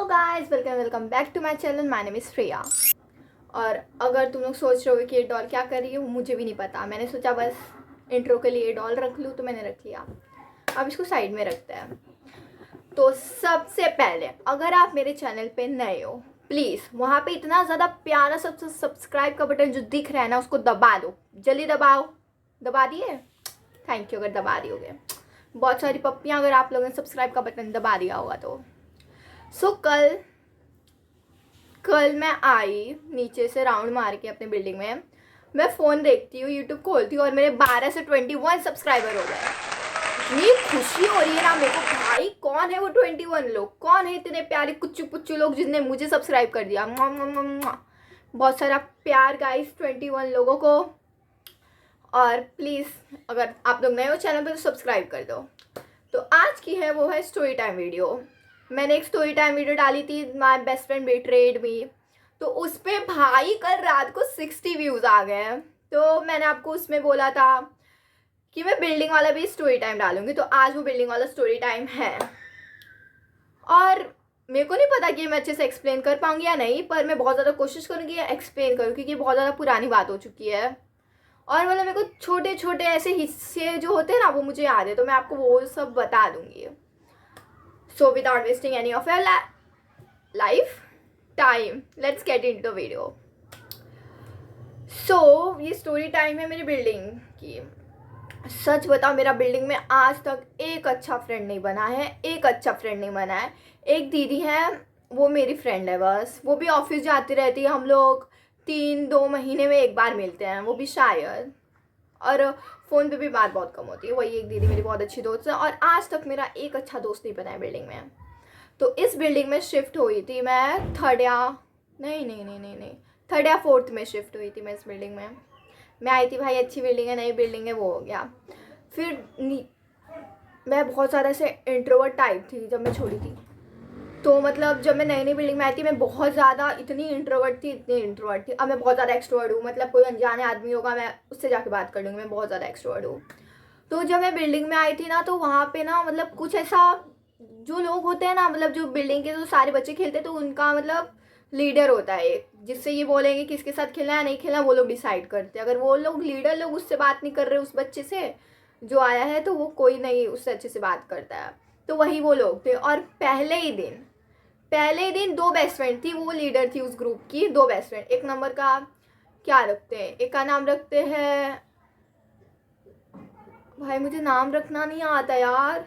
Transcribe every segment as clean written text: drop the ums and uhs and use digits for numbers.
Guys, welcome back to my channel. My name is Shreya. और अगर तुम लोग सोच रहे हो कि ये डॉल क्या कर रही है, मुझे भी नहीं पता। मैंने सोचा बस इंट्रो के लिए डॉल रख लूँ, तो मैंने रख लिया। अब इसको साइड में रखते हैं। तो सबसे पहले अगर आप मेरे चैनल पे नए हो, प्लीज़ वहाँ पे इतना ज़्यादा प्यारा सबसे सब्सक्राइब का बटन जो दिख रहा है ना, उसको दबा दो। जल्दी दबाओ। दबा दिए? थैंक यू अगर दबा दी होगे। बहुत सारी पप्पियाँ अगर आप लोगों ने सब्सक्राइब का बटन दबा दिया होगा तो। सो कल मैं आई नीचे से राउंड मार के अपने बिल्डिंग में। मैं फ़ोन देखती हूँ, यूट्यूब खोलती हूँ और मेरे 12 से 21 सब्सक्राइबर हो गए। इतनी खुशी हो रही है ना मेरे को। भाई कौन है वो 21 लोग? कौन है इतने प्यारे कुच्चू पुच्चू लोग जिनने मुझे सब्सक्राइब कर दिया? बहुत सारा प्यार गाइस 21 लोगों को। और प्लीज़ अगर आप लोग नए हो चैनल पर तो सब्सक्राइब कर दो। तो आज की है वो है स्टोरी टाइम वीडियो। मैंने एक स्टोरी टाइम वीडियो डाली थी, my best friend betrayed me. तो उस पर भाई कल रात को 60 व्यूज़ आ गए हैं। तो मैंने आपको उसमें बोला था कि मैं बिल्डिंग वाला भी स्टोरी टाइम डालूंगी, तो आज वो बिल्डिंग वाला स्टोरी टाइम है। और मेरे को नहीं पता कि मैं अच्छे से एक्सप्लेन कर पाऊंगी या नहीं, पर मैं बहुत ज़्यादा कोशिश करूँगी एक्सप्लेन करूँ, क्योंकि बहुत ज़्यादा पुरानी बात हो चुकी है। और मतलब मेरे को छोटे छोटे ऐसे हिस्से जो होते हैं ना, वो मुझे याद है, तो मैं आपको वो सब बता दूंगी। So without wasting any of your life time, let's get into the video. So ये स्टोरी टाइम है मेरी बिल्डिंग की। सच बताओ, मेरा बिल्डिंग में आज तक एक अच्छा फ्रेंड नहीं बना है, एक अच्छा फ्रेंड नहीं बना है। एक दीदी है, वो मेरी फ्रेंड है बस। वो भी ऑफिस जाती रहती है, हम लोग 2 महीने में एक बार मिलते हैं, वो भी शायद। और फ़ोन पे भी बात बहुत कम होती है। वही एक दीदी मेरी बहुत अच्छी दोस्त है। और आज तक मेरा एक अच्छा दोस्त नहीं बना है बिल्डिंग में। तो इस बिल्डिंग में शिफ्ट हुई थी मैं थर्ड या फोर्थ में शिफ्ट हुई थी मैं इस बिल्डिंग में। मैं आई थी, भाई अच्छी बिल्डिंग है, नई बिल्डिंग है, वो हो गया। फिर मैं बहुत ज़्यादा ऐसे इंट्रोवर्ट टाइप थी जब मैं छोड़ी थी। तो मतलब जब मैं नई नई बिल्डिंग में आई थी, मैं बहुत ज़्यादा इतनी इंट्रोवर्ट थी। अब मैं बहुत ज़्यादा एक्सट्रोवर्ट हूँ। मतलब कोई अनजाने आदमी होगा, मैं उससे जाके बात कर लूँगी। मैं बहुत ज़्यादा एक्सट्रोवर्ट हूँ। तो जब मैं बिल्डिंग में आई थी ना, तो वहाँ पे ना मतलब कुछ ऐसा, जो लोग होते हैं ना, मतलब जो बिल्डिंग के जो सारे बच्चे खेलते हैं, तो उनका मतलब लीडर होता है एक, जिससे ये बोलेंगे किसके साथ खेलना है नहीं खेलना, वो लोग डिसाइड करते हैं। अगर वो लोग लीडर लोग उससे बात नहीं कर रहे उस बच्चे से जो आया है, तो वो कोई नहीं उससे अच्छे से बात करता है। तो वही वो लोग थे। और पहले ही दिन 2 बेस्ट फ्रेंड थी, वो लीडर थी उस ग्रुप की। 2 बेस्ट फ्रेंड। एक नंबर का क्या रखते हैं, एक का नाम रखते हैं, भाई मुझे नाम रखना नहीं आता यार,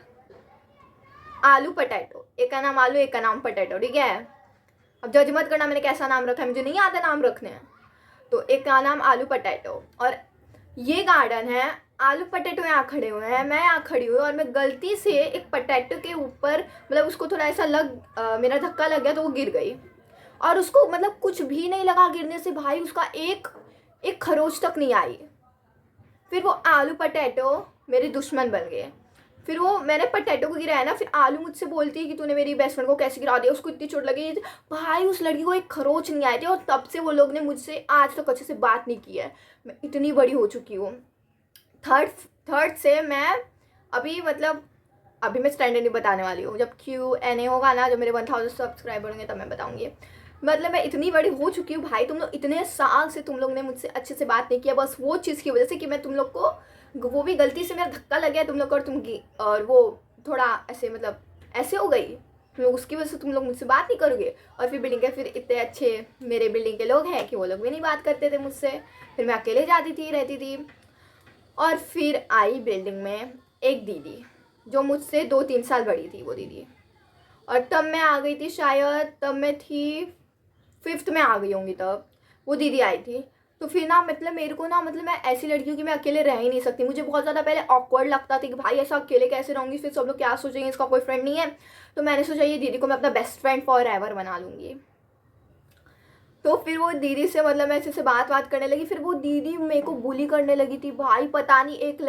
आलू पटेटो। एक का नाम आलू, एक का नाम पटेटो, ठीक है। अब जज मत करना मैंने कैसा नाम रखा है, मुझे नहीं आता नाम रखने। तो एक का नाम आलू पटेटो। और ये गार्डन है, आलू पटेटो यहाँ खड़े हुए हैं, मैं यहाँ खड़ी हुई, और मैं गलती से एक पटेटो के ऊपर, मतलब उसको थोड़ा ऐसा मेरा धक्का लग गया, तो वो गिर गई। और उसको मतलब कुछ भी नहीं लगा गिरने से, भाई उसका एक खरोच तक नहीं आई। फिर वो आलू पटेटो मेरे दुश्मन बन गए। फिर वो मैंने पटेटो को गिराया ना, फिर आलू मुझसे बोलती है कि तूने मेरी बेस्ट फ्रेंड को कैसे गिरा दिया, उसको इतनी चोट लगी। भाई उस लड़की को एक खरोच नहीं आए थे, और तब से वो लोग ने मुझसे आज तक अच्छे से बात नहीं की है। मैं इतनी बड़ी हो चुकी हूँ। थर्ड से मैं अभी मैं स्टैंडर्ड नहीं बताने वाली हूँ। जब Q&A होगा ना, जब मेरे 1000 सब्सक्राइबर होंगे, तब मैं बताऊँगी। मतलब मैं इतनी बड़ी हो चुकी हूँ भाई। तुम लोग इतने साल से तुम लोग ने मुझसे अच्छे से बात नहीं किया, बस वो चीज़ की वजह से कि मैं तुम लोग को, वो भी गलती से मेरा धक्का लग गया तुम लोग को, और वो थोड़ा ऐसे मतलब ऐसे हो गई तुम लोग, उसकी वजह से तुम लोग मुझसे बात नहीं करोगे। और फिर बिल्डिंग के फिर इतने अच्छे मेरे बिल्डिंग के लोग हैं कि वो लोग भी नहीं बात करते थे मुझसे। फिर मैं अकेले जाती थी, रहती थी। और फिर आई बिल्डिंग में एक दीदी जो मुझसे 2-3 साल बड़ी थी, वो दीदी। और तब मैं आ गई थी, शायद तब मैं थी 5th में आ गई होंगी, तब वो दीदी आई थी। तो फिर ना मतलब मेरे को ना, मतलब मैं ऐसी लड़की हूँ कि मैं अकेले रह ही नहीं सकती। मुझे बहुत ज़्यादा पहले ऑकवर्ड लगता था कि भाई ऐसा अकेले कैसे रहूँगी, फिर सब लोग क्या सोचेंगे, इसका कोई फ्रेंड नहीं है। तो मैंने सोचा ये दीदी को मैं अपना बेस्ट फ्रेंड फॉर एवर बना लूँगी। तो फिर वो दीदी से मतलब मैं ऐसे से बात करने लगी। फिर वो दीदी मेरे को बुली करने लगी थी भाई। पता नहीं, एक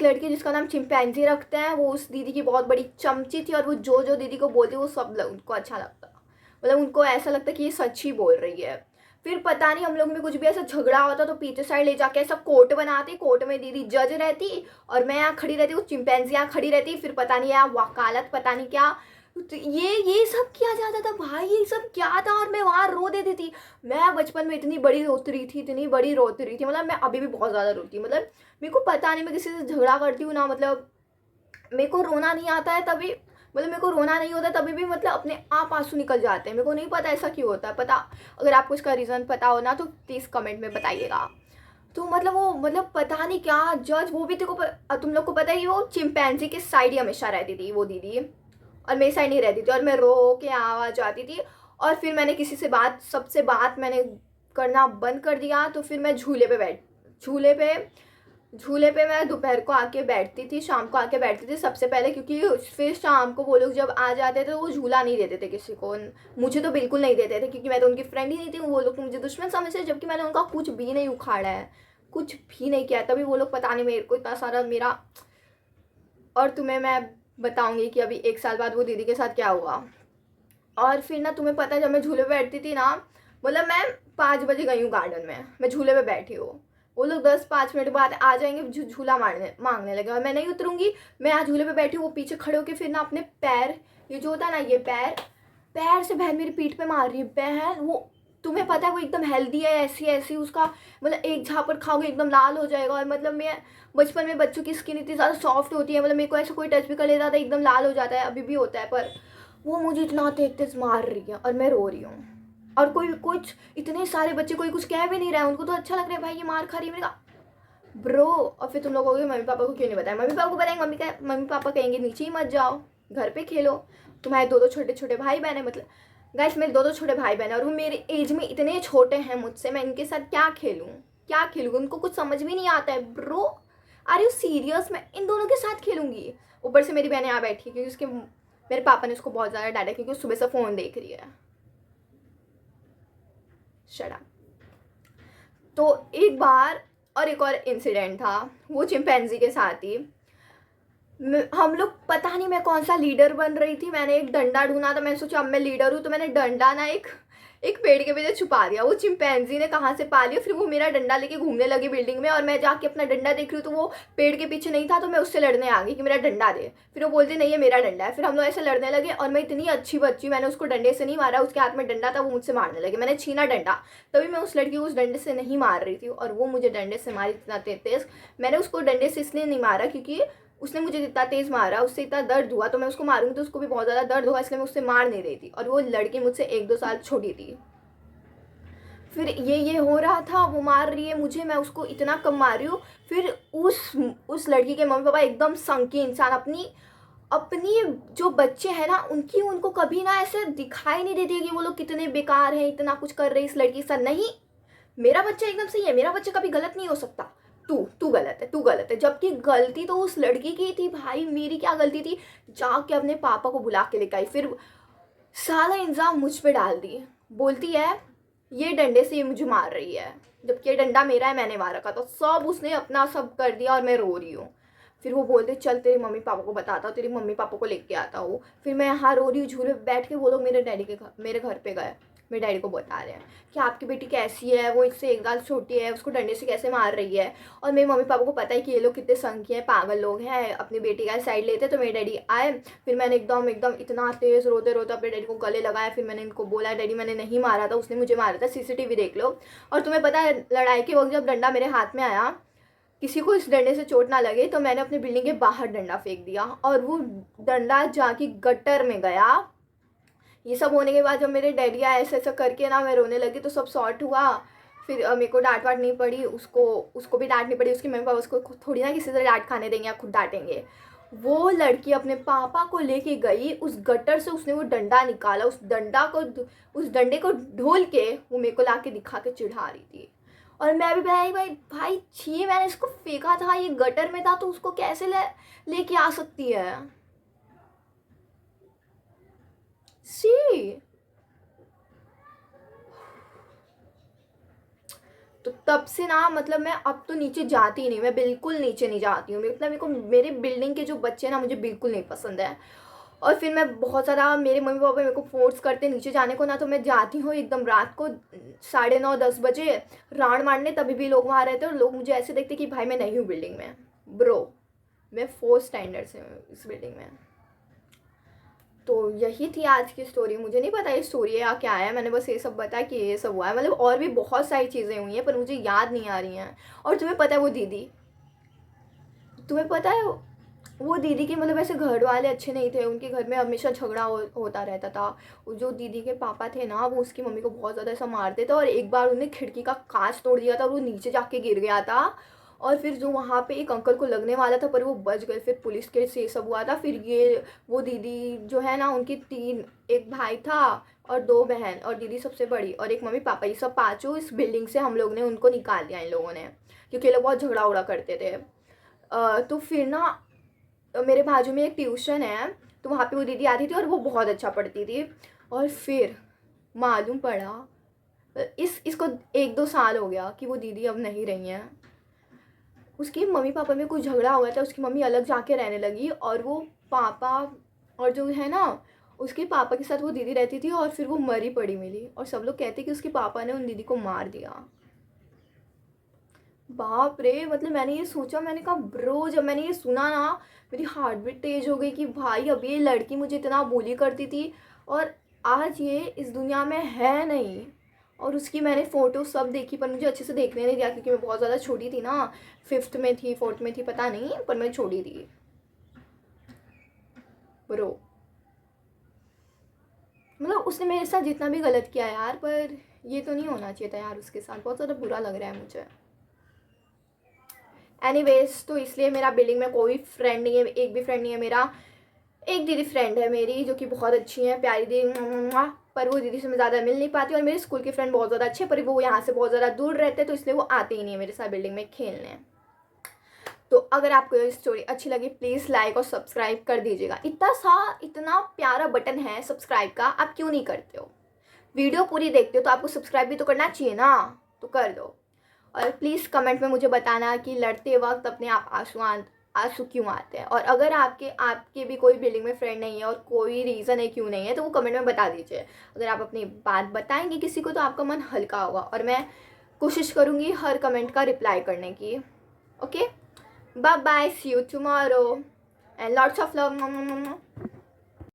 लड़की जिसका नाम चिंपैंजी रखते हैं, वो उस दीदी की बहुत बड़ी चमची थी। और वो जो दीदी को बोलती वो सब उनको अच्छा लगता, मतलब उनको ऐसा लगता कि ये सच ही बोल रही है। फिर पता नहीं हम लोग में कुछ भी ऐसा झगड़ा होता, तो पीछे साइड ले जाके ऐसा कोर्ट बनाते, कोर्ट में दीदी जज रहती और मैं यहाँ खड़ी रहती, वो चिंपैंजी यहाँ खड़ी रहती। फिर पता नहीं यहाँ वकालत पता नहीं क्या तो ये सब किया जाता था भाई, ये सब क्या था, और मैं वहाँ रो देती थी। मैं बचपन में इतनी बड़ी रोती रही थी, इतनी बड़ी रोती रही थी, मतलब मैं अभी भी बहुत ज़्यादा रोती हूँ। मतलब मेरे को पता नहीं, मैं किसी से झगड़ा करती हूँ ना, मतलब मेरे को रोना नहीं आता है तभी, मतलब मेरे को रोना नहीं होता तभी भी मतलब अपने आप आंसू निकल जाते हैं। मेरे को नहीं पता ऐसा क्यों होता है, पता अगर आपको इसका रीज़न पता हो ना तो प्लीज़ कमेंट में बताइएगा। तो मतलब वो मतलब पता नहीं क्या जज, वो भी तुम लोग को पता ही, वो चिंपैंजी के साइड ही हमेशा रहती थी वो दीदी, और मेरी साइड नहीं रहती थी, और मैं रो के आवाज़ आती थी। और फिर मैंने किसी से सबसे बात मैंने करना बंद कर दिया। तो फिर मैं झूले पे झूले पे मैं दोपहर को आके बैठती थी, शाम को आके बैठती थी सबसे पहले, क्योंकि फिर शाम को वो लोग जब आ जाते थे तो वो झूला नहीं देते थे किसी को, मुझे तो बिल्कुल नहीं देते थे, क्योंकि मैं तो उनकी फ्रेंड ही नहीं थी। वो लोग तो मुझे दुश्मन समझते, जबकि मैंने उनका कुछ भी नहीं उखाड़ा है, कुछ भी नहीं किया, तभी वो लोग पता नहीं मेरे को इतना सारा मेरा। और तुम्हें मैं बताऊंगी कि अभी 1 साल बाद वो दीदी के साथ क्या हुआ। और फिर ना तुम्हें पता है, जब मैं झूले पे बैठती थी ना, मतलब मैं 5 बजे गई हूँ गार्डन में, मैं झूले पे बैठी हूँ, वो लोग 10-5 मिनट बाद आ जाएंगे, झूला मांगने लगे, और मैं नहीं उतरूंगी। मैं यहाँ झूले पे बैठी हूँ, वो पीछे खड़े होके फिर ना अपने पैर, ये जो होता है ना ये पैर, पैर से बहन मेरी पीठ पे मार रही है बहन। वो तुम्हें पता है वो एकदम हेल्दी है, ऐसी ऐसी उसका मतलब एक झापड़ खाओगे एकदम लाल हो जाएगा। और मतलब मैं बचपन में बच्चों की स्किन इतनी ज़्यादा सॉफ्ट होती है, मतलब मेरे को ऐसा कोई टच भी कर लेता था एकदम लाल हो जाता है, अभी भी होता है। पर वो मुझे इतना तेज तेज मार रही है और मैं रो रही हूँ, और कोई कुछ इतने सारे बच्चे कोई कुछ कह भी नहीं रहा है, उनको तो अच्छा लग रहा है भाई ये मार खा रही है। मैंने कहा ब्रो, और फिर तुम लोगों के मम्मी पापा को क्यों नहीं बताया? मम्मी पापा को बताएंगे, मम्मी पापा कहेंगे नीचे ही मत जाओ, घर पे खेलो, तुम्हारे 2-2 छोटे छोटे भाई बहन है। मतलब गाइस मेरे 2-2 छोटे भाई बहन है, और वो मेरे एज में इतने छोटे हैं मुझसे, मैं इनके साथ क्या खेलूँ, उनको कुछ समझ भी नहीं आता है। Bro are you serious? मैं इन दोनों के साथ खेलूंगी? ऊपर से मेरी बहन यहाँ बैठी है, क्योंकि उसके मेरे पापा ने उसको बहुत ज़्यादा डांटा, क्योंकि सुबह से फ़ोन देख रही है। Shut up. तो एक बार और एक और इंसिडेंट था, वो चिंपैंजी के साथ ही। हम लोग पता नहीं मैं कौन सा लीडर बन रही थी, मैंने एक डंडा ढूंढा था, मैंने सोचा अब मैं लीडर हूँ, तो मैंने डंडा ना एक पेड़ के पीछे छुपा दिया। वो चिंपैंजी ने कहाँ से पा लिया, फिर वो मेरा डंडा लेके घूमने लगी बिल्डिंग में, और मैं जाके अपना डंडा देख रही हूँ तो वो पेड़ के पीछे नहीं था, तो मैं उससे लड़ने आ गई कि मेरा डंडा दे। फिर वो बोलती नहीं ये मेरा डंडा है, फिर हम लोग ऐसे लड़ने लगे, और मैं इतनी अच्छी बच्ची, मैंने उसको डंडे से नहीं मारा, उसके हाथ में डंडा था, वो मुझसे मारने लगे, मैंने छीना डंडा, तभी मैं उस लड़की को उस डंडे से नहीं मार रही थी, और वो मुझे डंडे से मारी इतना तेज। मैंने उसको डंडे से इसलिए नहीं मारा क्योंकि उसने मुझे इतना तेज मारा, उससे इतना दर्द हुआ, तो मैं उसको मारूंगी तो उसको भी बहुत ज़्यादा दर्द होगा, इसलिए मैं उससे मार नहीं रही थी। और वो लड़की मुझसे 1-2 साल छोटी थी। फिर ये हो रहा था, वो मार रही है मुझे, मैं उसको इतना कम मार रही हूँ। फिर उस लड़की के मम्मी पापा एकदम संकी इंसान, अपनी अपनी जो बच्चे हैं ना उनकी, उनको कभी ना ऐसे दिखाई नहीं देती है कि वो लोग कितने बेकार हैं, इतना कुछ कर रहे हैं इस लड़की के साथ। नहीं, मेरा बच्चा एकदम सही है, मेरा बच्चा कभी गलत नहीं हो सकता, तू गलत है। जबकि गलती तो उस लड़की की थी भाई, मेरी क्या गलती थी? जाके अपने पापा को बुला के लेकर आई, फिर सारा इल्ज़ाम मुझ पे डाल दिए। बोलती है ये डंडे से ये मुझे मार रही है, जबकि ये डंडा मेरा है, मैंने मार रखा था। सब उसने अपना सब कर दिया, और मैं रो रही हूँ। फिर वो बोलते चल तेरे मम्मी पापा को बताता हूँ, तेरे मम्मी पापा को लेके आता हूँ। फिर मैं यहाँ रो रही हूँ झूले पे बैठ के, वो लोग मेरे घर पे गए, मेरे डैडी को बता रहे हैं कि आपकी बेटी कैसी है, वो इससे 1 साल छोटी है, उसको डंडे से कैसे मार रही है। और मेरे मम्मी पापा को पता है कि ये लोग कितने संकी हैं, पागल लोग हैं, अपनी बेटी का साइड लेते। तो मेरे डैडी आए, फिर मैंने एकदम एकदम इतना तेज़ रोते रोते अपने डैडी को गले लगाया। फिर मैंने इनको बोला डैडी मैंने नहीं मारा था, उसने मुझे मारा था, सीसीटीवी देख लो। और तुम्हें पता है लड़ाई के वक्त जब डंडा मेरे हाथ में आया, किसी को इस डंडे से चोट ना लगे, तो मैंने अपनी बिल्डिंग के बाहर डंडा फेंक दिया, और वो डंडा जाके गटर में गया। ये सब होने के बाद जब मेरे डैडी आए ऐसा ऐसा करके ना, मैं रोने लगी, तो सब सॉर्ट हुआ। फिर मेरे को डांट वाट नहीं पड़ी, उसको भी डांट नहीं पड़ी, उसके मम्मी पापा उसको थोड़ी ना किसी से डांट खाने देंगे या खुद डांटेंगे। वो लड़की अपने पापा को लेके गई उस गटर से, उसने वो डंडा निकाला, उस डंडे को ढोल के वो मेरे को ला के दिखा के चिढ़ा रही थी। और मैं भी भाई भाई भाई छी, मैंने इसको फेंका था, ये गटर में था, तो उसको कैसे लेके आ सकती है? सी। तो तब से ना मतलब मैं अब तो नीचे जाती ही नहीं, मैं बिल्कुल नीचे नहीं जाती हूँ। मतलब मेरे को मेरे बिल्डिंग के जो बच्चे ना मुझे बिल्कुल नहीं पसंद है। और फिर मैं बहुत ज़्यादा, मेरे मम्मी पापा मेरे को फोर्स करते नीचे जाने को ना, तो मैं जाती हूँ एकदम रात को 9:30-10 बजे राउंड मारने, तभी भी लोग वहाँ रहते हैं, और लोग मुझे ऐसे देखते कि भाई मैं नहीं हूँ बिल्डिंग में। ब्रो मैं 4th स्टैंडर्ड से हूँ इस बिल्डिंग में। तो यही थी आज की स्टोरी। मुझे नहीं पता ये स्टोरी है या क्या है, मैंने बस ये सब बताया कि ये सब हुआ है। मतलब और भी बहुत सारी चीज़ें हुई हैं पर मुझे याद नहीं आ रही हैं। और तुम्हें पता है वो दीदी, तुम्हें पता है वो दीदी के मतलब ऐसे घर वाले अच्छे नहीं थे, उनके घर में हमेशा झगड़ा होता रहता था। वो जो दीदी के पापा थे ना, वो उसकी मम्मी को बहुत ज़्यादा ऐसा मारते थे, और एक बार उन्हें खिड़की का कांच तोड़ दिया था और वो नीचे जाके गिर गया था। और फिर जो वहाँ पे एक अंकल को लगने वाला था पर वो बच गए। फिर पुलिस के से सब हुआ था। फिर ये वो दीदी जो है ना, उनकी तीन, एक भाई था और दो बहन, और दीदी सबसे बड़ी, और एक मम्मी पापा, ये सब पाँचों इस बिल्डिंग से हम लोग ने उनको निकाल दिया इन लोगों ने, क्योंकि ये लोग बहुत झगड़ा उगड़ा करते थे। तो फिर ना मेरे बाजू में एक ट्यूशन है, तो वहाँ पे वो दीदी आती थी और वो बहुत अच्छा पढ़ती थी। और फिर मालूम पड़ा, इसको 1-2 साल हो गया कि वो दीदी अब नहीं रही हैं। उसकी मम्मी पापा में कुछ झगड़ा हुआ था, उसकी मम्मी अलग जाके रहने लगी, और वो पापा, और जो है ना उसके पापा के साथ वो दीदी रहती थी, और फिर वो मरी पड़ी मिली, और सब लोग कहते कि उसके पापा ने उन दीदी को मार दिया। बाप रे, मतलब मैंने ये सोचा, मैंने कहा ब्रो, जब मैंने ये सुना ना मेरी हार्ट बीट तेज हो गई कि भाई अब ये लड़की मुझे इतना बोली करती थी और आज ये इस दुनिया में है नहीं। और उसकी मैंने फ़ोटो सब देखी पर मुझे अच्छे से देखने नहीं दिया क्योंकि मैं बहुत ज़्यादा छोटी थी ना, 5th में थी 4th में थी पता नहीं, पर मैं छोटी थी ब्रो। मतलब उसने मेरे साथ जितना भी गलत किया यार, पर ये तो नहीं होना चाहिए था यार उसके साथ, बहुत ज़्यादा बुरा लग रहा है मुझे। एनीवेज, तो इसलिए मेरा बिल्डिंग में कोई फ्रेंड नहीं है, एक भी फ्रेंड नहीं है मेरा। एक दीदी फ्रेंड है मेरी जो कि बहुत अच्छी है, प्यारी दीदी, पर वो दीदी से मैं ज़्यादा मिल नहीं पाती। और मेरे स्कूल के फ्रेंड बहुत ज़्यादा अच्छे, पर वो यहाँ से बहुत ज़्यादा दूर रहते हैं, तो इसलिए वो आते ही नहीं है मेरे साथ बिल्डिंग में खेलने। तो अगर आपको ये स्टोरी अच्छी लगी प्लीज़ लाइक और सब्सक्राइब कर दीजिएगा। इतना प्यारा बटन है सब्सक्राइब का, आप क्यों नहीं करते हो? वीडियो पूरी देखते हो तो आपको सब्सक्राइब भी तो करना चाहिए ना, तो कर दो। और प्लीज़ कमेंट में मुझे बताना कि लड़ते वक्त अपने आप आंसू क्यों आते हैं, और अगर आपके भी कोई बिल्डिंग में फ्रेंड नहीं है और कोई रीज़न है क्यों नहीं है, तो वो कमेंट में बता दीजिए। अगर आप अपनी बात बताएंगे किसी को तो आपका मन हल्का होगा, और मैं कोशिश करूँगी हर कमेंट का रिप्लाई करने की। Okay, bye bye, see you tomorrow and lots of love.